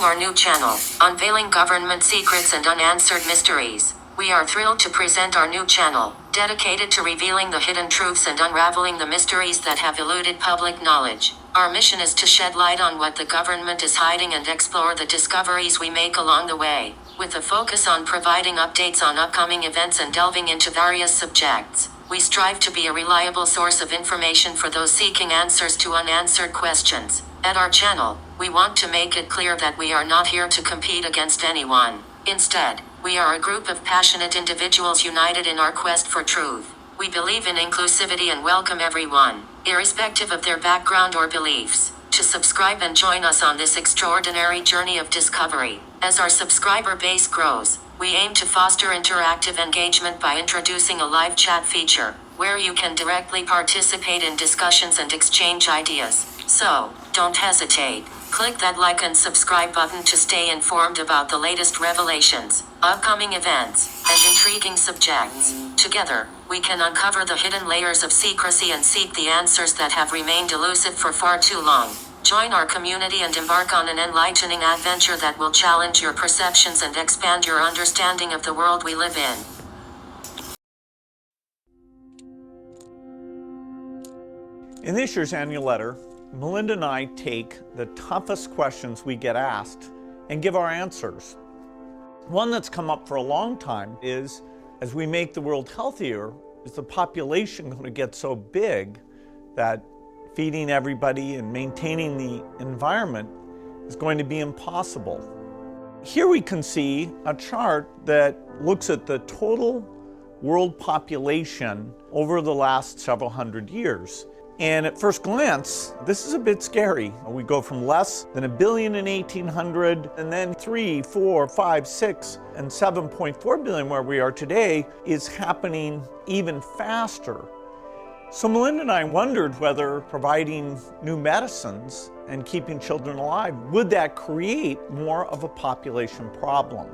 Introducing our new channel, Unveiling Government Secrets and Unanswered Mysteries. We are thrilled to present our new channel, dedicated to revealing the hidden truths and unraveling the mysteries that have eluded public knowledge. Our mission is to shed light on what the government is hiding and explore the discoveries we make along the way, with a focus on providing updates on upcoming events and delving into various subjects. We strive to be a reliable source of information for those seeking answers to unanswered questions. At our channel, we want to make it clear that we are not here to compete against anyone. Instead, we are a group of passionate individuals united in our quest for truth. We believe in inclusivity and welcome everyone, irrespective of their background or beliefs, to subscribe and join us on this extraordinary journey of discovery. As our subscriber base grows, we aim to foster interactive engagement by introducing a live chat feature, where you can directly participate in discussions and exchange ideas. So, don't hesitate. Click that like and subscribe button to stay informed about the latest revelations, upcoming events, and intriguing subjects. Together, we can uncover the hidden layers of secrecy and seek the answers that have remained elusive for far too long. Join our community and embark on an enlightening adventure that will challenge your perceptions and expand your understanding of the world we live in. In this year's annual letter, Melinda and I take the toughest questions we get asked and give our answers. One that's come up for a long time is, as we make the world healthier, is the population going to get so big that feeding everybody and maintaining the environment is going to be impossible? Here we can see a chart that looks at the total world population over the last several hundred years. And at first glance, this is a bit scary. We go from less than 1 billion in 1800, and then 3, 4, 5, 6, and 7.4 billion where we are today is happening even faster. So Melinda and I wondered whether providing new medicines and keeping children alive, would that create more of a population problem?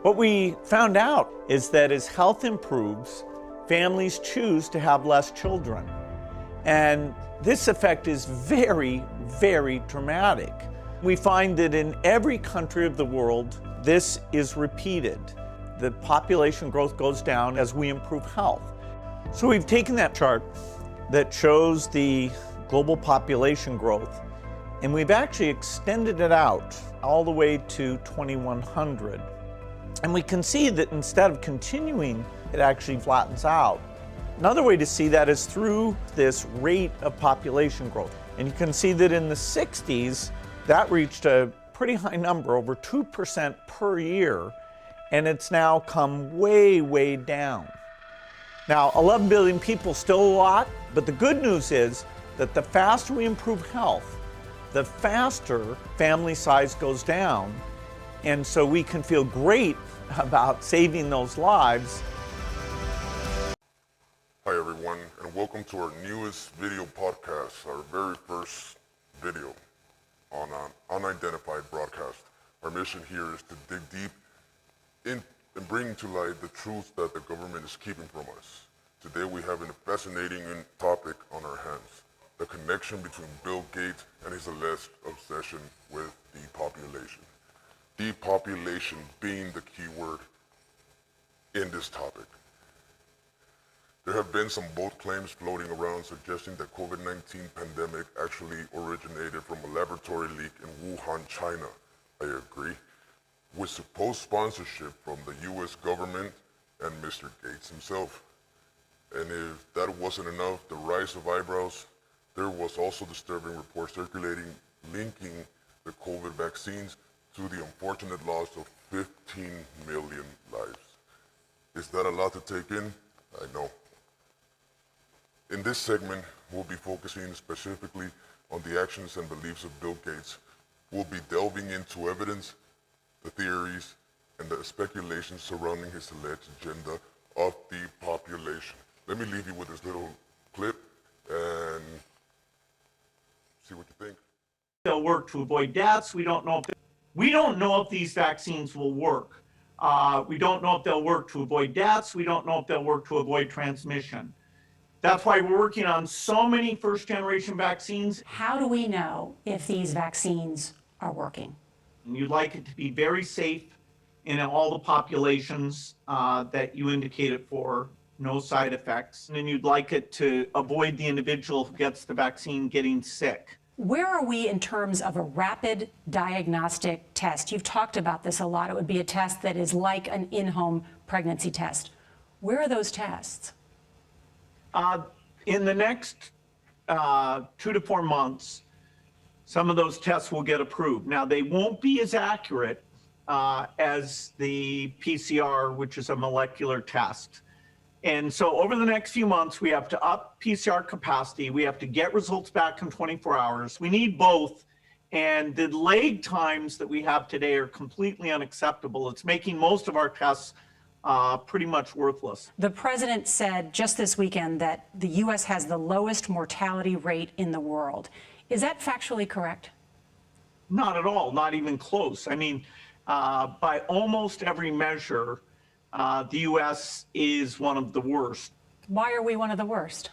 What we found out is that as health improves, families choose to have less children. And this effect is very, very dramatic. We find that in every country of the world, this is repeated. The population growth goes down as we improve health. So we've taken that chart that shows the global population growth, and we've actually extended it out all the way to 2100. And we can see that instead of continuing, it actually flattens out. Another way to see that is through this rate of population growth. And you can see that in the 60s, that reached a pretty high number, over 2% per year, and it's now come way, way down. Now, 11 billion people, still a lot, but the good news is that the faster we improve health, the faster family size goes down, and so we can feel great about saving those lives. Hi everyone, and welcome to our newest video podcast, our very first video on an unidentified broadcast. Our mission here is to dig deep in and bring to light the truth that the government is keeping from us. Today we have a fascinating topic on our hands, the connection between Bill Gates and his alleged obsession with depopulation. Depopulation being the key word in this topic. There have been some bold claims floating around suggesting that COVID-19 pandemic actually originated from a laboratory leak in Wuhan, China. I agree. With supposed sponsorship from the US government and Mr. Gates himself. And if that wasn't enough, the rise of eyebrows, there was also disturbing reports circulating linking the COVID vaccines to the unfortunate loss of 15 million lives. Is that a lot to take in? I know. In this segment, we'll be focusing specifically on the actions and beliefs of Bill Gates. We'll be delving into evidence, the theories, and the speculations surrounding his alleged agenda of depopulation. Let me leave you with this little clip and see what you think. They'll work to avoid deaths. We don't know if these vaccines will work. We don't know if they'll work to avoid deaths. We don't know if they'll work to avoid transmission. That's why we're working on so many first-generation vaccines. How do we know if these vaccines are working? And you'd like it to be very safe in all the populations that you indicated for, no side effects. And you'd like it to avoid the individual who gets the vaccine getting sick. Where are we in terms of a rapid diagnostic test? You've talked about this a lot. It would be a test that is like an in-home pregnancy test. Where are those tests? In the next 2 to 4 months, some of those tests will get approved. Now, they won't be as accurate as the PCR, which is a molecular test. And so over the next few months, we have to up PCR capacity. We have to get results back in 24 hours. We need both. And the lag times that we have today are completely unacceptable. It's making most of our tests pretty much worthless. The president said just this weekend that the U.S. has the lowest mortality rate in the world. Is that factually correct? Not at all, not even close. I mean, by almost every measure, the U.S. is one of the worst. Why are we one of the worst?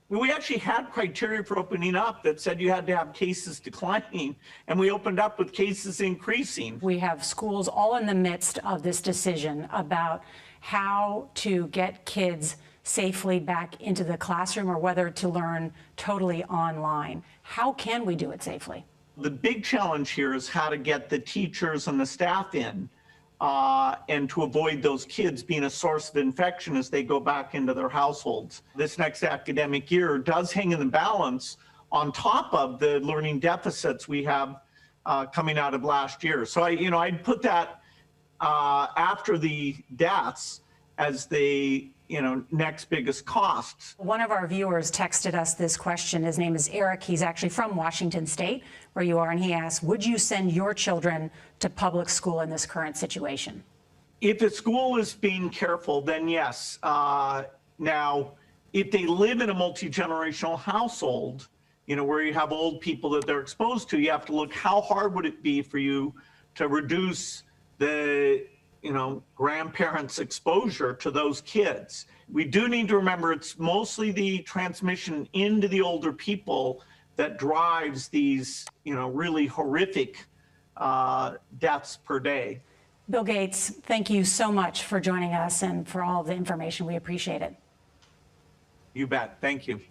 We actually had criteria for opening up that said you had to have cases declining, and we opened up with cases increasing. We have schools all in the midst of this decision about how to get kids safely back into the classroom or whether to learn totally online. How can we do it safely? The big challenge here is how to get the teachers and the staff in and to avoid those kids being a source of infection as they go back into their households. This next academic year does hang in the balance on top of the learning deficits we have coming out of last year. So I'd put that after the deaths as the next biggest costs. One of our viewers texted us this question. His name is Eric. He's actually from Washington State, where you are, and he asks, would you send your children to public school in this current situation? If a school is being careful, then yes. Now, if they live in a multi-generational household, where you have old people that they're exposed to, you have to look how hard would it be for you to reduce the grandparents' exposure to those kids. We do need to remember it's mostly the transmission into the older people that drives these, really horrific deaths per day. Bill Gates, thank you so much for joining us and for all the information. We appreciate it. You bet. Thank you.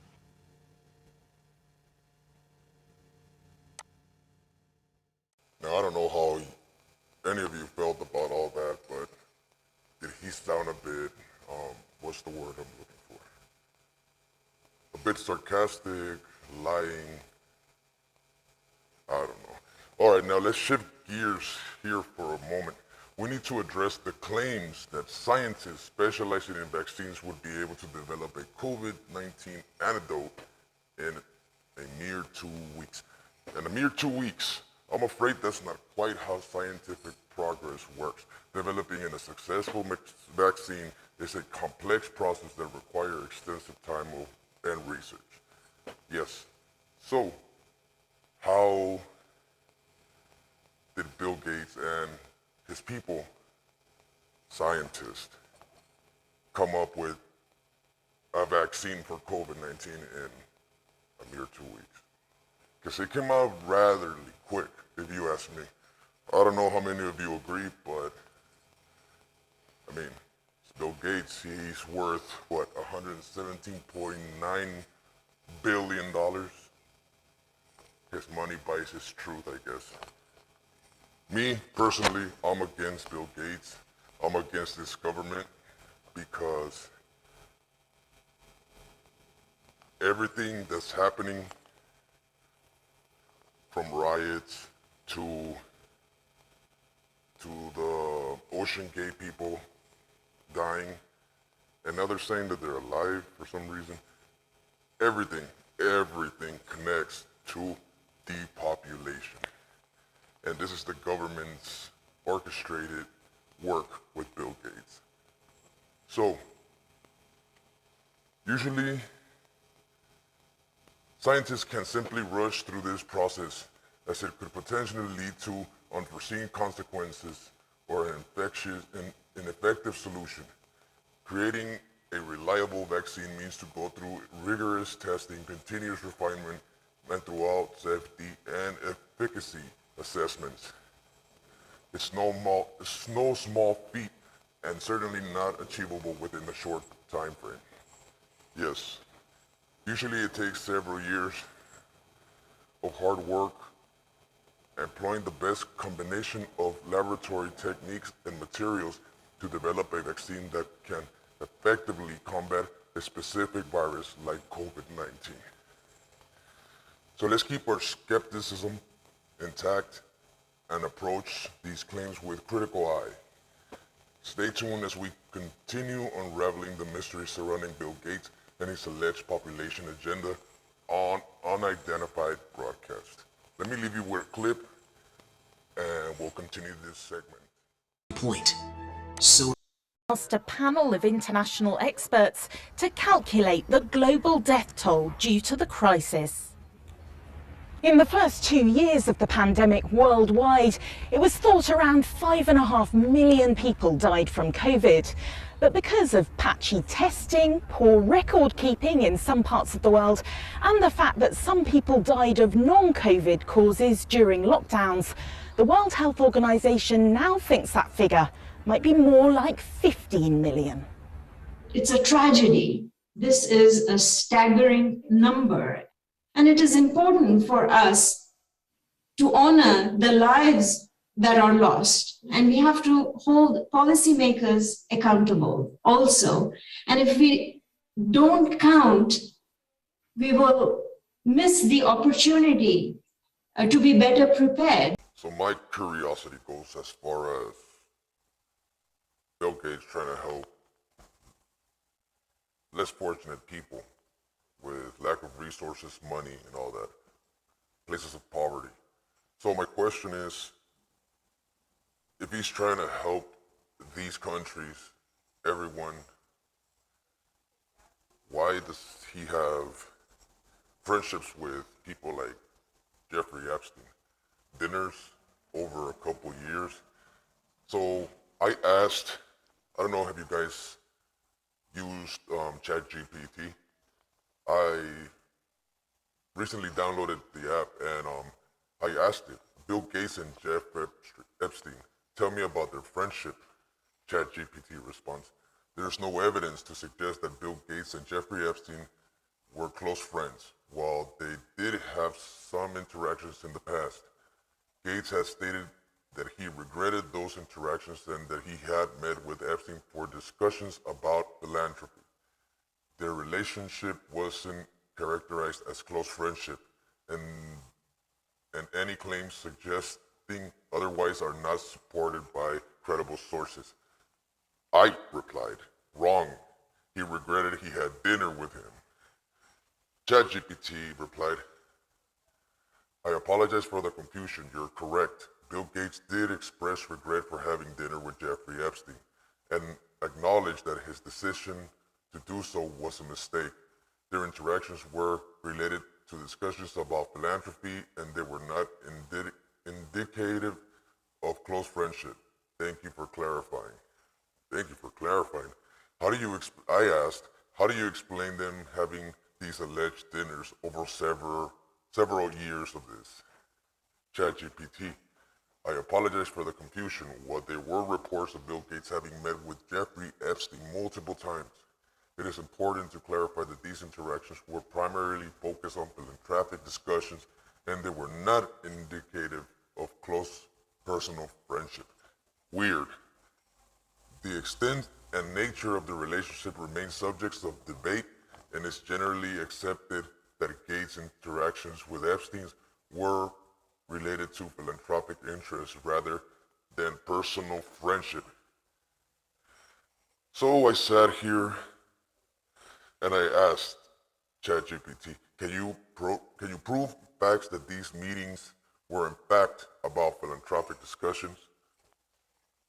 Now, I don't know how any of you felt about all that, but did he sound a bit, what's the word I'm looking for? A bit sarcastic, lying, I don't know. All right, now let's shift gears here for a moment. We need to address the claims that scientists specializing in vaccines would be able to develop a COVID-19 antidote in a mere 2 weeks. In a mere 2 weeks, I'm afraid that's not quite how scientific progress works. Developing a successful vaccine is a complex process that requires extensive time and research. Yes. So, how did Bill Gates and his people, scientists, come up with a vaccine for COVID-19 in a mere 2 weeks? Because it came out rather quick, if you ask me. I don't know how many of you agree, but I mean, Bill Gates, he's worth, what, $117.9 billion? His money buys his truth, I guess. Me, personally, I'm against Bill Gates. I'm against this government because everything that's happening, from riots to the Ocean Gate people dying, and now they're saying that they're alive for some reason. Everything connects to depopulation. And this is the government's orchestrated work with Bill Gates. So, usually, scientists can simply rush through this process as it could potentially lead to unforeseen consequences or an ineffective solution. Creating a reliable vaccine means to go through rigorous testing, continuous refinement, and throughout safety and efficacy assessments. It's no small feat and certainly not achievable within a short time frame. Yes, usually it takes several years of hard work, employing the best combination of laboratory techniques and materials to develop a vaccine that can effectively combat a specific virus like COVID-19. So let's keep our skepticism intact and approach these claims with critical eye. Stay tuned as we continue unraveling the mystery surrounding Bill Gates and his alleged population agenda on unidentified broadcast. Let me leave you with a clip and we'll continue this segment. Point. So Asked a panel of international experts to calculate the global death toll due to the crisis. In the first 2 years of the pandemic worldwide, it was thought around 5.5 million people died from COVID. But because of patchy testing, poor record keeping in some parts of the world, and the fact that some people died of non-COVID causes during lockdowns, the World Health Organization now thinks that figure might be more like 15 million. It's a tragedy. This is a staggering number. And it is important for us to honor the lives that are lost. And we have to hold policymakers accountable also. And if we don't count, we will miss the opportunity to be better prepared. So my curiosity goes as far as Bill Gates trying to help less fortunate people with lack of resources, money, and all that, places of poverty. So my question is, if he's trying to help these countries, everyone, why does he have friendships with people like Jeffrey Epstein? Dinners over a couple years. So I asked, I don't know, have you guys used ChatGPT? I recently downloaded the app and I asked it, Bill Gates and Jeffrey Epstein, tell me about their friendship. ChatGPT responds, there's no evidence to suggest that Bill Gates and Jeffrey Epstein were close friends. While they did have some interactions in the past, Gates has stated that he regretted those interactions and that he had met with Epstein for discussions about philanthropy. Their relationship wasn't characterized as close friendship, and any claims suggesting otherwise are not supported by credible sources. I replied, wrong. He regretted he had dinner with him. ChatGPT replied, I apologize for the confusion. You're correct. Bill Gates did express regret for having dinner with Jeffrey Epstein and acknowledged that his decision to do so was a mistake. Their interactions were related to discussions about philanthropy and they were not indicative of close friendship. Thank you for clarifying. Thank you for clarifying. I asked, how do you explain them having these alleged dinners over several years of this? ChatGPT, I apologize for the confusion. While there were reports of Bill Gates having met with Jeffrey Epstein multiple times, it is important to clarify that these interactions were primarily focused on philanthropic discussions and they were not indicative of close personal friendship. Weird. The extent and nature of the relationship remain subjects of debate, and it's generally accepted that Gates' interactions with Epstein were related to philanthropic interests rather than personal friendship. So I sat here and I asked ChatGPT, can you prove facts that these meetings were in fact about philanthropic discussions?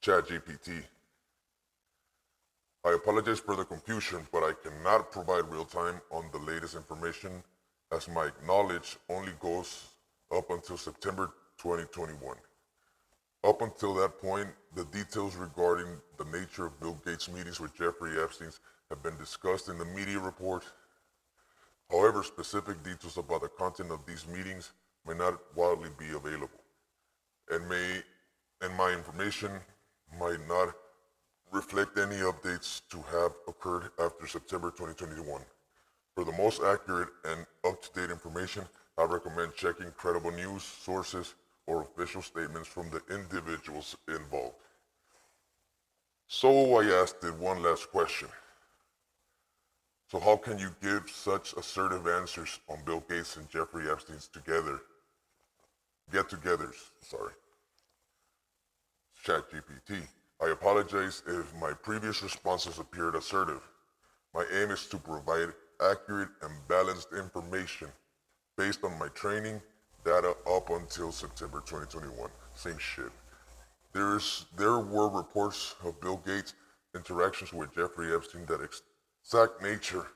ChatGPT, I apologize for the confusion, but I cannot provide real time on the latest information as my knowledge only goes up until September 2021. Up until that point, the details regarding the nature of Bill Gates' meetings with Jeffrey Epstein have been discussed in the media report. However, specific details about the content of these meetings may not widely be available and may and my information might not reflect any updates to have occurred after September 2021. For the most accurate and up-to-date information, I recommend checking credible news sources or official statements from the individuals involved. So I asked it one last question. So how can you give such assertive answers on Bill Gates and Jeffrey Epstein's get-togethers? ChatGPT. I apologize if my previous responses appeared assertive. My aim is to provide accurate and balanced information based on my training data up until September 2021. Same shit. There were reports of Bill Gates' interactions with Jeffrey Epstein that exact nature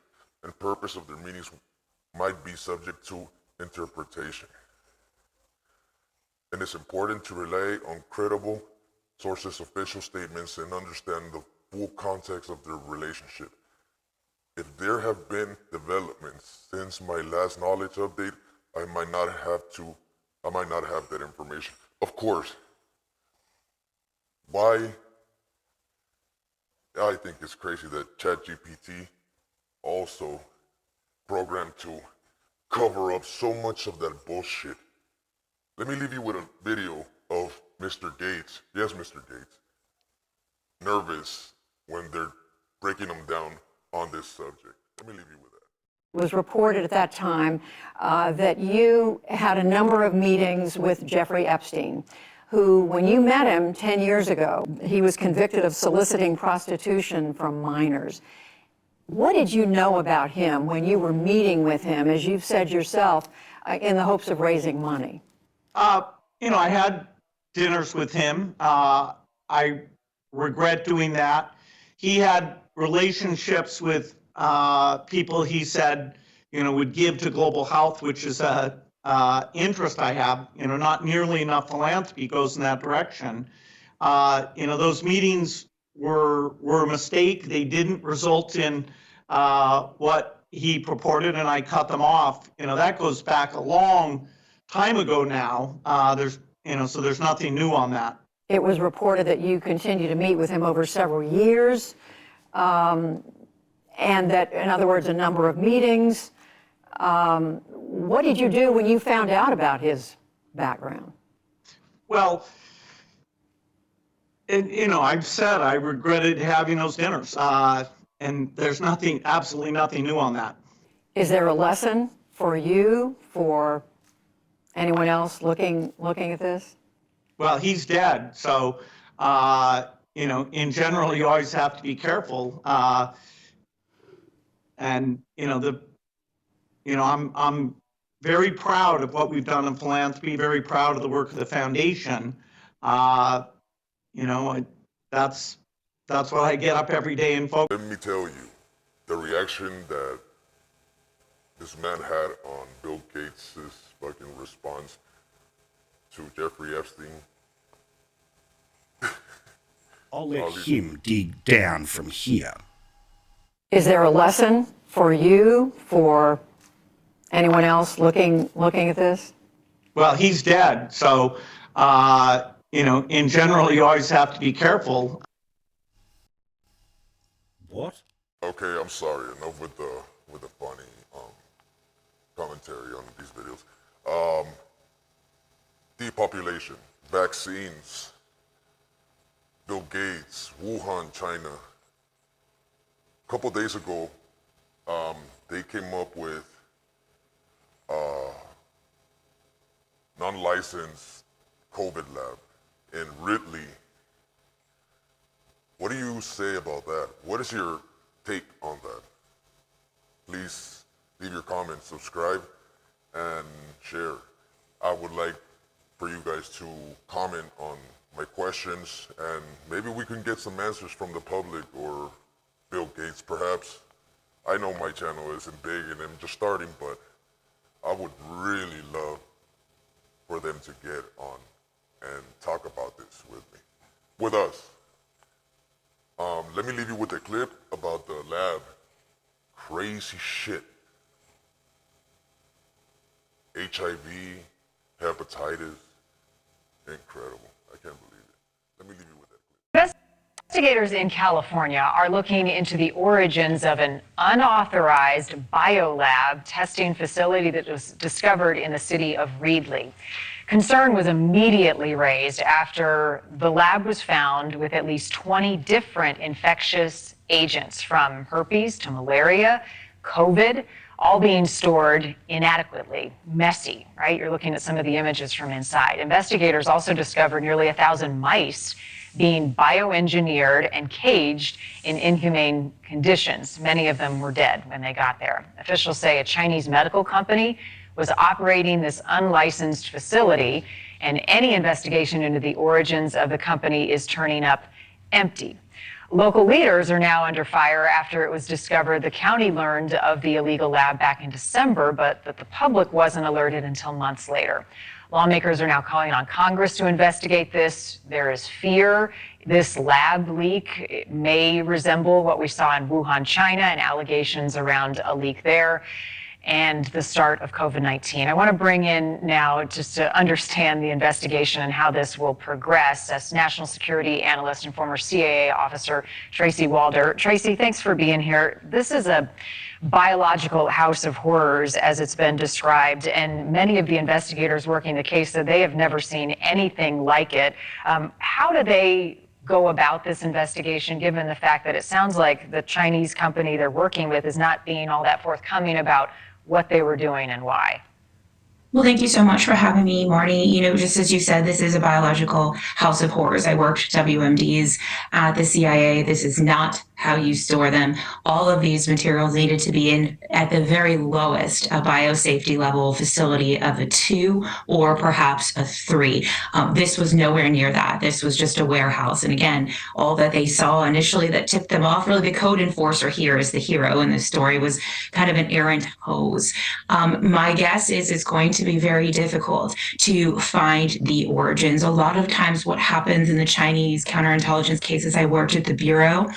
and purpose of their meetings might be subject to interpretation. And it's important to rely on credible sources' official statements and understand the full context of their relationship. If there have been developments since my last knowledge update, I might not have that information. Of course, why? I think it's crazy that ChatGPT also programmed to cover up so much of that bullshit. Let me leave you with a video of Mr. Gates, yes, Mr. Gates, nervous when they're breaking him down on this subject. Let me leave you with that. It was reported at that time that you had a number of meetings with Jeffrey Epstein, who, when you met him 10 years ago, he was convicted of soliciting prostitution from minors. What did you know about him when you were meeting with him, as you've said yourself, in the hopes of raising money? I had dinners with him. I regret doing that. He had relationships with people he said, would give to global health, which is a interest I have. Not nearly enough philanthropy goes in that direction. Those meetings were a mistake. They didn't result in what he purported, and I cut them off. That goes back a long time ago now. So there's nothing new on that. It was reported that you continued to meet with him over several years, and that, in other words, a number of meetings. What did you do when you found out about his background? Well, I've said I regretted having those dinners, and there's absolutely nothing new on that. Is there a lesson for you, for anyone else looking at this? Well, he's dead, so in general, you always have to be careful. I'm very proud of what we've done in philanthropy. Very proud of the work of the foundation. That's what I get up every day and focus. Let me tell you, the reaction that this man had on Bill Gates' fucking response to Jeffrey Epstein. I'll let him dig down from here. Is there a lesson for you, for anyone else looking at this? Well, he's dead, so in general, you always have to be careful. What? Okay, I'm sorry. Enough with the funny commentary on these videos. Depopulation, vaccines, Bill Gates, Wuhan, China. A couple days ago, they came up with non-licensed COVID lab in Reedley. What do you say about that? What is your take on that? Please leave your comments, subscribe, and share. I would like for you guys to comment on my questions, and maybe we can get some answers from the public or Bill Gates, perhaps. I know my channel isn't big and I'm just starting, but I would really love for them to get on and talk about this with us. Let me leave you with a clip about the lab. Crazy shit. HIV, hepatitis, incredible. I can't believe it. Let me leave you with that. Investigators in California are looking into the origins of an unauthorized biolab testing facility that was discovered in the city of Reedley. Concern was immediately raised after the lab was found with at least 20 different infectious agents, from herpes to malaria, COVID, all being stored inadequately, messy, right? You're looking at some of the images from inside. Investigators also discovered nearly 1,000 mice being bioengineered and caged in inhumane conditions. Many of them were dead when they got there. Officials say a Chinese medical company was operating this unlicensed facility, and any investigation into the origins of the company is turning up empty. Local leaders are now under fire after it was discovered the county learned of the illegal lab back in December, but that the public wasn't alerted until months later. Lawmakers are now calling on Congress to investigate this. There is fear this lab leak may resemble what we saw in Wuhan, China, and allegations around a leak there, and the start of COVID-19. I want to bring in now, just to understand the investigation and how this will progress, as national security analyst and former CAA officer Tracy Walder. Tracy, thanks for being here. This is a biological house of horrors, as it's been described, and many of the investigators working the case said they have never seen anything like it. How do they go about this investigation, given the fact that it sounds like the Chinese company they're working with is not being all that forthcoming about what they were doing and why? Well, thank you so much for having me, Marty. You know, just as you said, this is a biological house of horrors. I worked WMDs at the CIA. This is not how you store them. All of these materials needed to be in, at the very lowest, a biosafety level facility of a 2 or perhaps a 3. This was nowhere near that. This was just a warehouse. And again, all that they saw initially that tipped them off, really the code enforcer here is the hero in this story, was kind of an errant hose. My guess is it's going to be very difficult to find the origins. A lot of times what happens in the Chinese counterintelligence cases, I worked at the Bureau,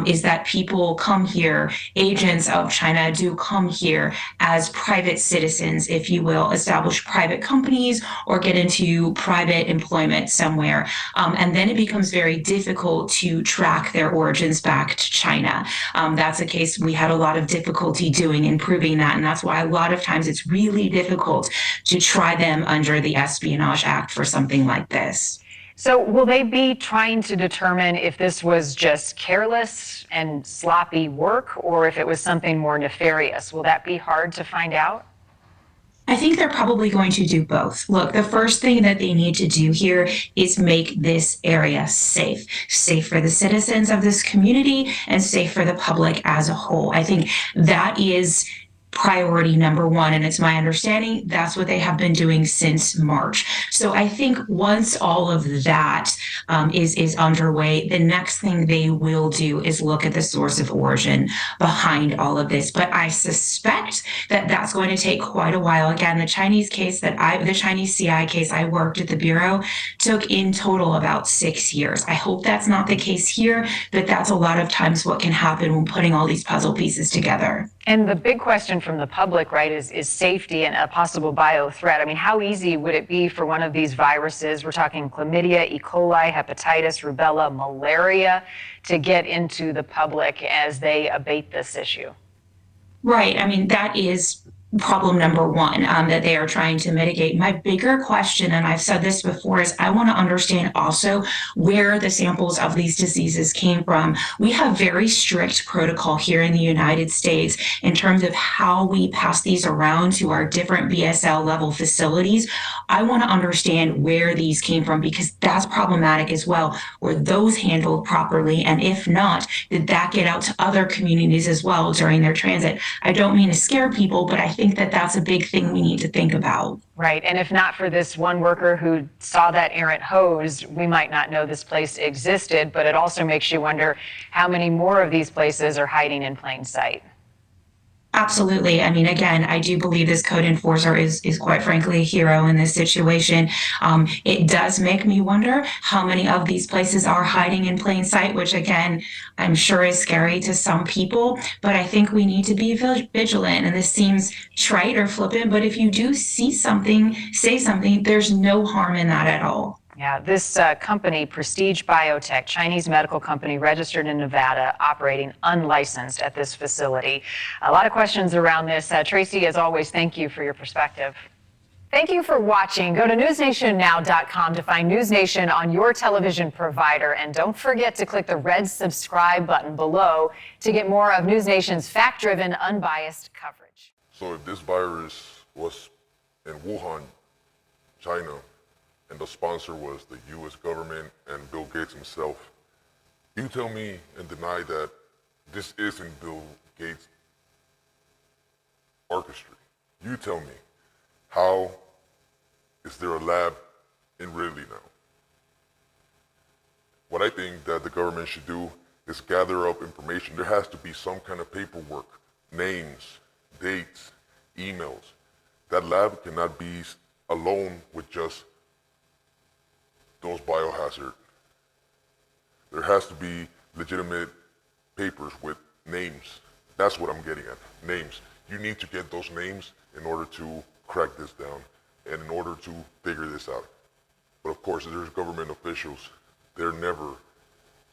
is that people come here, agents of China do come here as private citizens, if you will, establish private companies or get into private employment somewhere. And then it becomes very difficult to track their origins back to China. That's a case we had a lot of difficulty doing and proving that. And that's why a lot of times it's really difficult to try them under the Espionage Act for something like this. So will they be trying to determine if this was just careless and sloppy work, or if it was something more nefarious? Will that be hard to find out? I think they're probably going to do both. Look, the first thing that they need to do here is make this area safe. Safe for the citizens of this community and safe for the public as a whole. I think that is priority number one, and it's my understanding that's what they have been doing since March. So I think once all of that is underway, the next thing they will do is look at the source of origin behind all of this. But I suspect that that's going to take quite a while. Again, the Chinese case the Chinese CI case I worked at the Bureau took in total about 6 years. I hope that's not the case here, but that's a lot of times what can happen when putting all these puzzle pieces together. And the big question from the public, right, is safety and a possible bio threat. I mean, how easy would it be for one of these viruses, we're talking chlamydia, E. coli, hepatitis, rubella, malaria, to get into the public as they abate this issue? Right. I mean, that is problem number one that they are trying to mitigate. My bigger question, and I've said this before, is I want to understand also where the samples of these diseases came from. We have very strict protocol here in the United States in terms of how we pass these around to our different BSL level facilities. I want to understand where these came from, because that's problematic as well. Were those handled properly? And if not, did that get out to other communities as well during their transit? I don't mean to scare people, but I think that that's a big thing we need to think about. Right, and if not for this one worker who saw that errant hose, we might not know this place existed, but it also makes you wonder how many more of these places are hiding in plain sight. Absolutely. I mean, again, I do believe this code enforcer is quite frankly a hero in this situation. It does make me wonder how many of these places are hiding in plain sight, which again, I'm sure is scary to some people, but I think we need to be vigilant. And this seems trite or flippant, but if you do see something, say something, there's no harm in that at all. Yeah, this company, Prestige Biotech, Chinese medical company registered in Nevada, operating unlicensed at this facility. A lot of questions around this. Tracy, as always, thank you for your perspective. Thank you for watching. Go to newsnationnow.com to find News Nation on your television provider. And don't forget to click the red subscribe button below to get more of News Nation's fact-driven, unbiased coverage. So if this virus was in Wuhan, China, and the sponsor was the U.S. government and Bill Gates himself, you tell me and deny that this isn't Bill Gates' orchestra. You tell me, how is there a lab in Reedley now? What I think that the government should do is gather up information. There has to be some kind of paperwork, names, dates, emails. That lab cannot be alone with just those biohazard. There has to be legitimate papers with names. That's what I'm getting at, names. You need to get those names in order to crack this down and in order to figure this out. But of course, there's government officials. They're never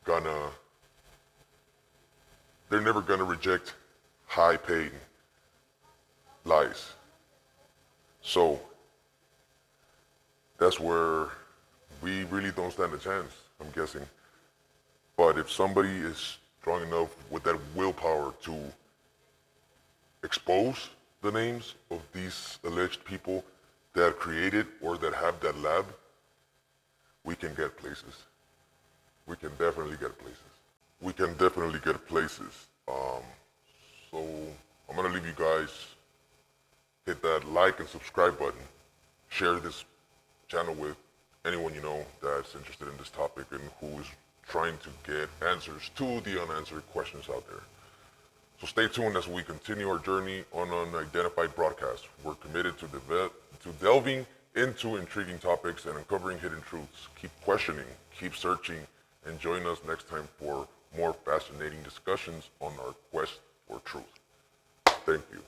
gonna reject high-paid lies. So that's where we really don't stand a chance, I'm guessing. But if somebody is strong enough with that willpower to expose the names of these alleged people that created or that have that lab, we can get places. We can definitely get places. We can definitely get places. So I'm gonna leave you guys, hit that like and subscribe button. Share this channel with anyone you know that's interested in this topic and who is trying to get answers to the unanswered questions out there. So stay tuned as we continue our journey on unidentified broadcasts. We're committed to delving into intriguing topics and uncovering hidden truths. Keep questioning, keep searching, and join us next time for more fascinating discussions on our quest for truth. Thank you.